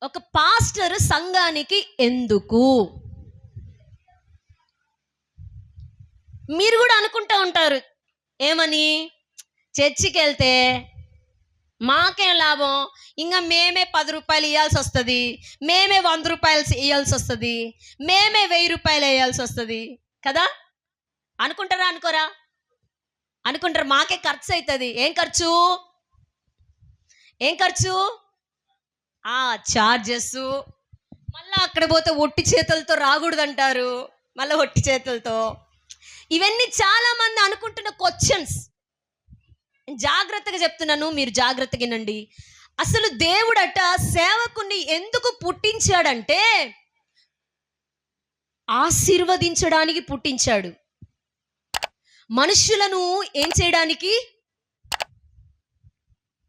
ఒక పాస్టర్ సంఘానికి ఎందుకు? మీరు కూడా అనుకుంటూ ఉంటారు ఏమని, చర్చికి వెళ్తే మాకేం లాభం, ఇంకా మేమే 10 రూపాయలు ఇవ్వాల్సి వస్తుంది, మేమే 100 రూపాయలు ఇవ్వాల్సి వస్తుంది, మేమే 1000 రూపాయలు వేయాల్సి వస్తుంది కదా. అనుకుంటారా? అనుకోరా? అనుకుంటారు. మాకే ఖర్చు అవుతుంది. ఏం ఖర్చు? చార్జెస్. మళ్ళీ అక్కడ పోతే ఒట్టి చేతులతో రాకూడదు అంటారు, మళ్ళీ ఒట్టి చేతులతో. ఇవన్నీ చాలా మంది అనుకుంటున్న క్వశ్చన్స్. జాగ్రత్తగా చెప్తున్నాను, మీరు జాగ్రత్తగా వినండి. అసలు దేవుడట సేవకుని ఎందుకు పుట్టించాడంటే ఆశీర్వదించడానికి పుట్టించాడు. మనుషులను ఏం చేయడానికి?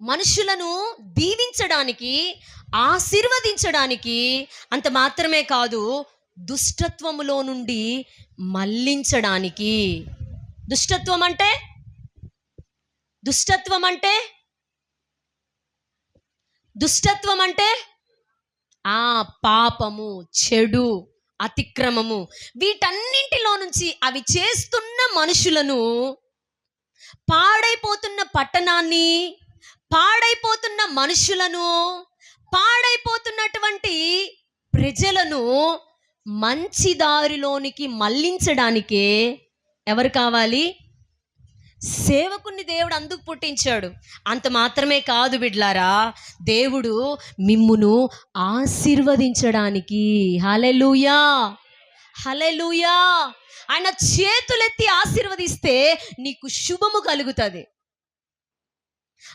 మనుషులను దీవించడానికి, ఆశీర్వదించడానికి. అంత మాత్రమే కాదు, దుష్టత్వములో నుండి మళ్ళించడానికి. దుష్టత్వం అంటే పాపము, చెడు, అతిక్రమము, వీటన్నింటిలో నుంచి అవి చేస్తున్న మనుషులను, పాడైపోతున్న పట్టణాన్ని, పాడైపోతున్న మనుషులను, పాడైపోతున్నటువంటి ప్రజలను మంచి దారిలోనికి మళ్ళించడానికే ఎవరు కావాలి? సేవకుని దేవుడు అందుకు పుట్టించాడు. అంత మాత్రమే కాదు బిడ్లారా, దేవుడు మిమ్మును ఆశీర్వదించడానికి. హల్లెలూయా, హల్లెలూయా. ఆయన చేతులెత్తి ఆశీర్వదిస్తే నీకు శుభము కలుగుతుంది.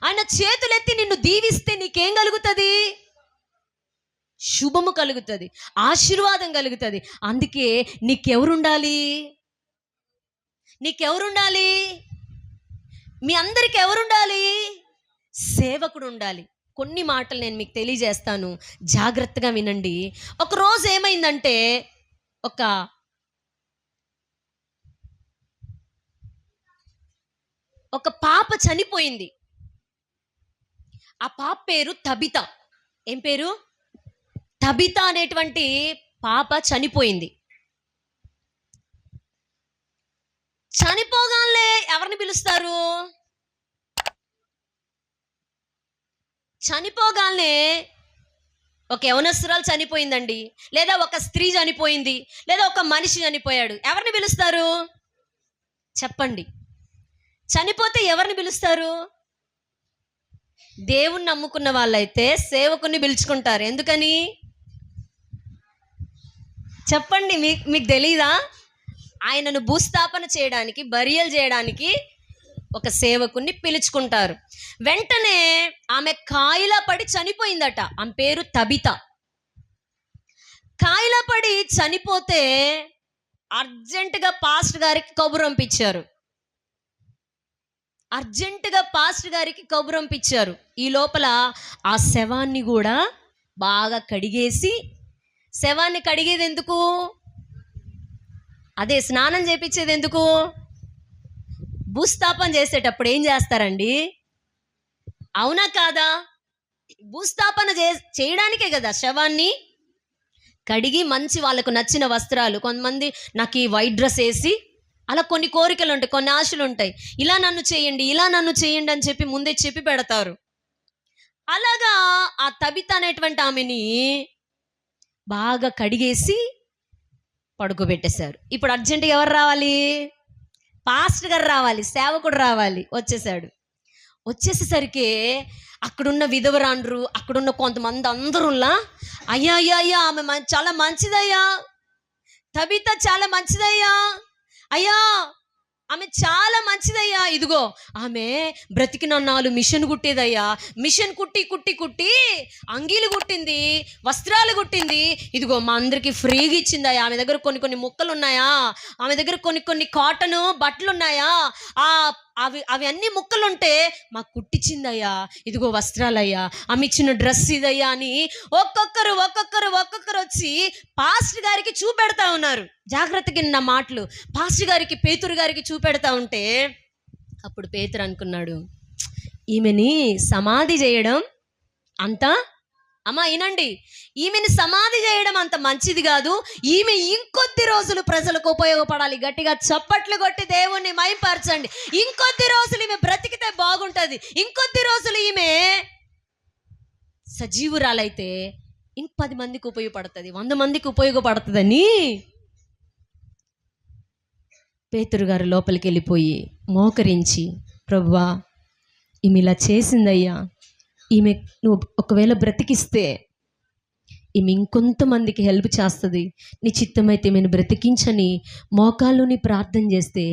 ఆయన చేతులెత్తి నిన్ను దీవిస్తే నీకేం కలుగుతుంది? శుభము కలుగుతుంది, ఆశీర్వాదం కలుగుతుంది. అందుకే నీకెవరుండాలి? మీ అందరికి ఎవరుండాలి? సేవకుడు ఉండాలి. కొన్ని మాటలు నేను మీకు తెలియజేస్తాను, జాగ్రత్తగా వినండి. ఒక రోజు ఏమైందంటే, ఒక పాప చనిపోయింది. ఆ పాప పేరు తబిత. ఏం పేరు? తబిత అనేటువంటి పాప చనిపోయింది. చనిపోగానే ఎవరిని పిలుస్తారు? చనిపోగానే ఒక యవనస్తురాలు చనిపోయిందండి, లేదా ఒక స్త్రీ చనిపోయింది, లేదా ఒక మనిషి చనిపోయాడు, ఎవరిని పిలుస్తారు? చెప్పండి. చనిపోతే ఎవరిని పిలుస్తారు? దేవుణ్ణి నమ్ముకున్న వాళ్ళైతే సేవకుని పిలుచుకుంటారు. ఎందుకని చెప్పండి? మీకు తెలీదా? ఆయనను భూస్థాపన చేయడానికి, బరియల్ చేయడానికి ఒక సేవకుని పిలుచుకుంటారు. వెంటనే ఆమె కాయిలా పడి చనిపోయిందట. ఆమె పేరు తబిత. కాయిలా పడి చనిపోతే అర్జెంటుగా పాస్టర్ గారికి కబురు పంపించారు. ఈ లోపల ఆ శవాన్ని కూడా బాగా కడిగేసి, శవాన్ని కడిగేది ఎందుకు? అదే స్నానం చేపించేది ఎందుకు? భూస్థాపన చేసేటప్పుడు ఏం చేస్తారండి? అవునా కాదా? భూస్థాపన చేయడానికే కదా శవాన్ని కడిగి మంచి వాళ్ళకు నచ్చిన వస్త్రాలు, కొంతమంది నాకు ఈ వైట్ డ్రెస్ వేసి, అలా కొన్ని కోరికలు ఉంటాయి, కొన్ని ఆశలు ఉంటాయి, ఇలా నన్ను చేయండి అని చెప్పి ముందే చెప్పి పెడతారు. అలాగా ఆ తబిత అనేటువంటి ఆమెని బాగా కడిగేసి పడుకోబెట్టేశారు. ఇప్పుడు అర్జెంటుగా ఎవరు రావాలి? పాస్టర్ గారు రావాలి, సేవకుడు రావాలి. వచ్చేసేసరికి అక్కడున్న విధవరాండ్రు, అక్కడున్న కొంతమంది అందరూలా, అయ్యా ఆమె చాలా మంచిదయ్యా, తబిత చాలా మంచిదయ్యా, అయ్యా ఆమె చాలా మంచిదయ్యా, ఇదిగో ఆమె బ్రతికినన్నాళ్ళు మిషన్ కుట్టేదయ్యా, మిషన్ కుట్టి అంగీలు కుట్టింది, వస్త్రాలు కుట్టింది, ఇదిగో మా అందరికి ఫ్రీగా ఇచ్చిందయ్యా. ఆమె దగ్గర కొన్ని ముక్కలు ఉన్నాయా, ఆమె దగ్గర కొన్ని కాటన్ బట్టలు ఉన్నాయా, అవి అన్ని ముక్కలుంటే మాకు కుట్టించిందయ్యా, ఇదిగో వస్త్రాలయ్యా, ఆమె ఇచ్చిన డ్రెస్ ఇదయ్యా అని ఒక్కొక్కరు వచ్చి పాస్టర్ గారికి చూపెడతా ఉన్నారు. జాగ్రత్తగా నా మాటలు. పాస్టర్ గారికి, పేతురు గారికి చూపెడతా ఉంటే అప్పుడు పేతురు అనుకున్నాడు, ఈమెని సమాధి చేయడం అంత అమ్మా వినండి, ఈమెను సమాధి చేయడం అంత మంచిది కాదు. ఈమె ఇంకొద్ది రోజులు ప్రజలకు ఉపయోగపడాలి. గట్టిగా చప్పట్లు కొట్టి దేవుణ్ణి మైంపరచండి. ఇంకొద్ది రోజులు ఈమె బ్రతికితే బాగుంటది. ఇంకొద్ది రోజులు ఈమె సజీవురాలైతే 10 మందికి ఉపయోగపడుతుంది, 100 మందికి ఉపయోగపడుతుందని పేతురు గారు లోపలికి వెళ్ళిపోయి మోకరించి, ప్రభువా ఈమె ఇలా చేసిందయ్యా, ఈమె నువ్వు ఒకవేళ బ్రతికిస్తే ఈమె ఇంకొంతమందికి హెల్ప్ చేస్తుంది, నీ చిత్తమైతే ఈమెను బ్రతికించని మోకాళ్ళుని ప్రార్థన చేస్తే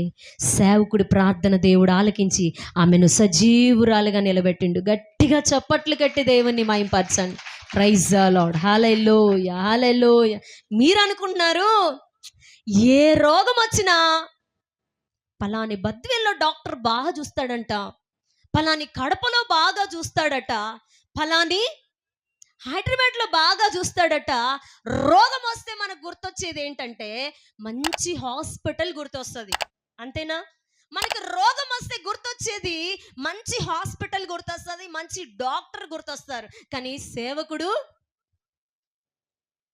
సేవకుడి ప్రార్థన దేవుడు ఆలకించి ఆమెను సజీవురాలుగా నిలబెట్టిండు. గట్టిగా చప్పట్లు కట్టి దేవుణ్ణి మహింపరచండి. Praise the Lord. Hallelujah, hallelujah. మీరు అనుకుంటున్నారు ఏ రోగం వచ్చినా పలాని బద్వేల్లో డాక్టర్ బాగా చూస్తాడంట, పలాని కడపలో బాగా చూస్తాడట, పలాని హైదరాబాద్లో బాగా చూస్తాడట. రోగం వస్తే మనకు గుర్తొచ్చేది ఏంటంటే మంచి హాస్పిటల్ గుర్తొస్తుంది. అంతేనా? మనకి రోగం వస్తే గుర్తొచ్చేది మంచి హాస్పిటల్ గుర్తొస్తుంది, మంచి డాక్టర్ గుర్తొస్తారు. కానీ సేవకుడు,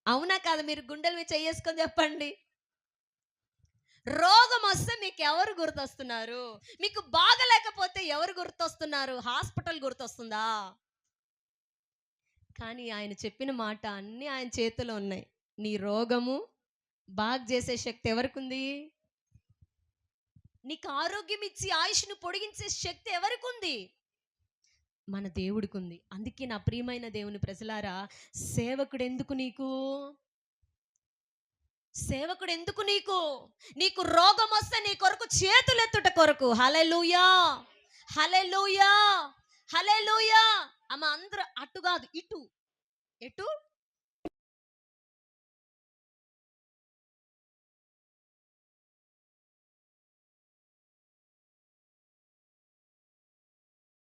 అవునా కాదు? మీరు గుండెల మీద చేసుకొని చెప్పండి. రోగం వస్తే మీకు ఎవరు గుర్తొస్తున్నారు? మీకు బాగలేకపోతే ఎవరు గుర్తొస్తున్నారు? హాస్పిటల్ గుర్తొస్తుందా? కానీ ఆయన చెప్పిన మాట అన్నీ ఆయన చేతిలో ఉన్నాయి. నీ రోగము బాగు చేసే శక్తి ఎవరికి ఉంది? నీకు ఆరోగ్యం ఇచ్చి ఆయుష్ను పొడిగించే శక్తి ఎవరికి ఉంది? మన దేవుడికి ఉంది. అందుకే నా ప్రియమైన దేవుని ప్రజలారా, సేవకుడు ఎందుకు నీకు? సేవకుడు ఎందుకు నీకు? నీకు రోగం వస్తే నీ కొరకు చేతులెత్తుట కొరకు. హల్లెలూయా, హల్లెలూయా, హల్లెలూయా. అమ్మ అందరూ అటు కాదు ఇటు. ఎటు?